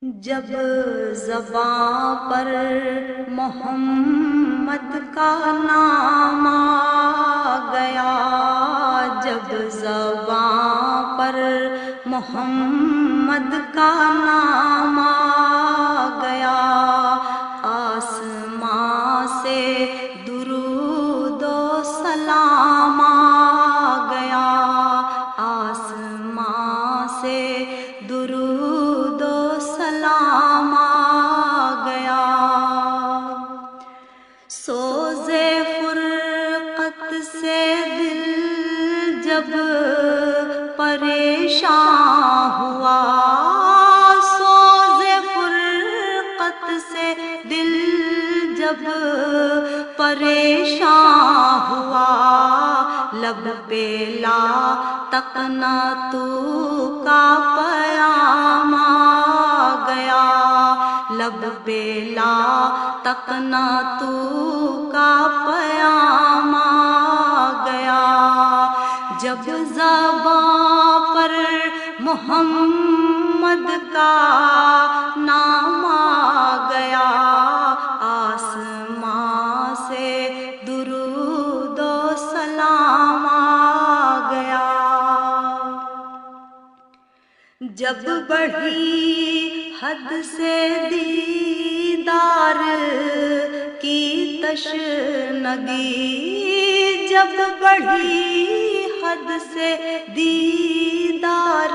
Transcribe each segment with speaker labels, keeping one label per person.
Speaker 1: جب زباں پر محمد کا نام آ گیا، جب زباں پر محمد کا نام آ گیا، آسمان سے درود و سلام آ گیا، آسمان سے درود و سلام آ گیا۔ سوز فرقت سے دل جب پریشان ہوا، سوز فرقت سے دل جب پریشان ہوا، لب پہ لا تقنطو کا پیام آ گیا، لب پہ لا تقنطو کا پیام آ گیا۔ جب زباں پر محمد کا نام آ گیا، آسمان سے درود و سلام آ گیا۔ جب بڑھی حد سے دیدار کی تشنگی، جب بڑھی حد سے دیدار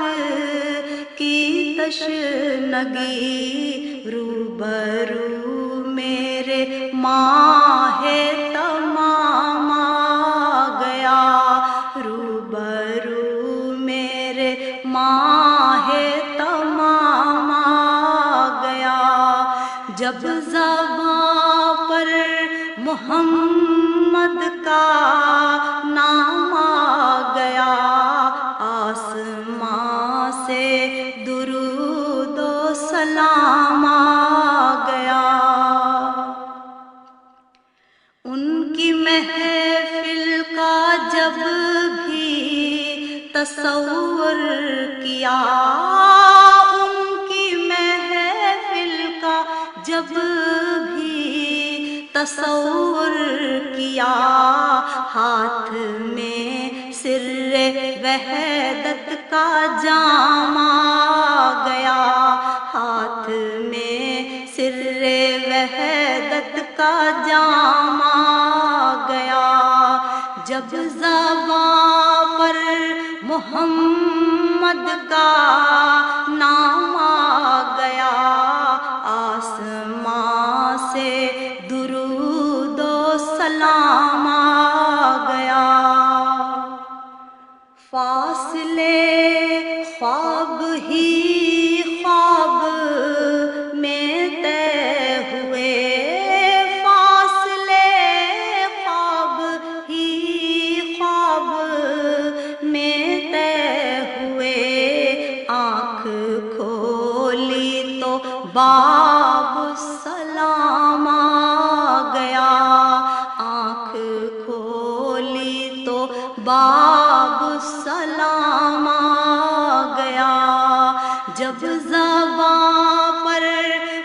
Speaker 1: کی تشنگی، روبرو میرے ماہ تمام آ گیا، روبرو میرے ماہ تمام آ گیا۔ جب زباں پر محمد کا نام آ گیا، آسمان سے درود و سلام آ گیا۔ ان کی محفل کا جب بھی تصور کیا، ان کی محفل کا جب بھی تصور کیا، ہاتھ میں سر وحدت کا جام آ گیا، ہاتھ میں سر وحدت کا جام آ گیا۔ جب زباں پر محمد کا نام آ گیا، آسمان سے درود و سلام آ گیا۔ فاصلے خواب ہی خواب میں طے ہوئے، فاصلے خواب ہی خواب میں طے ہوئے، آنکھ کھولی تو باب السلام آ گیا، آنکھ کھولی تو باب السلام آ گیا۔ جب زباں پر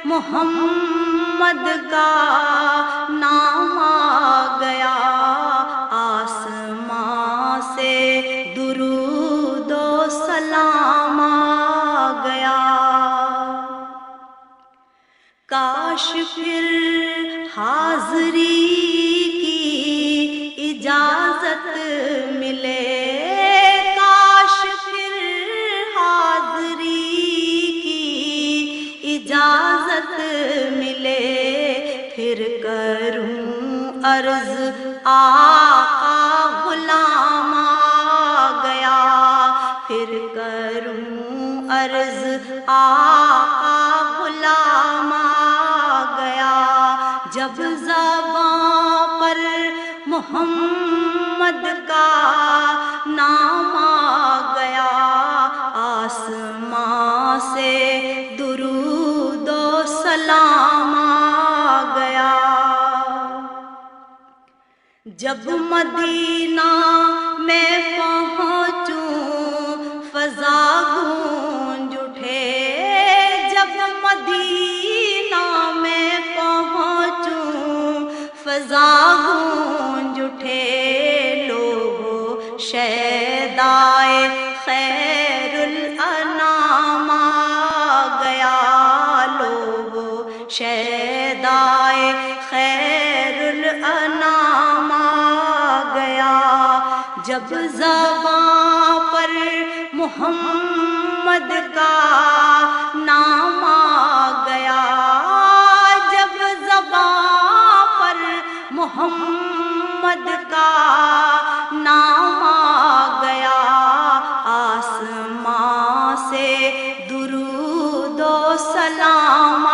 Speaker 1: محمد کا نام آ گیا، آسمان سے درود و سلام آ گیا۔ کاش پھر حاضری کی اجازت ملے، کاش پھر حاضری کی اجازت ملے، پھر کروں عرض آقا غلام آ گیا، پھر کروں عرض آقا غلام آ گیا۔ جب زباں پر محمد کا نام آ گیا، آسمان سے درود و سلام آ گیا۔ جب مدینہ میں پہنچوں فضا گونج اٹھے، جب مدینہ جب زباں پر محمد کا نام آ گیا، جب زباں پر محمد کا نام آ گیا، آسمان سے درود و سلام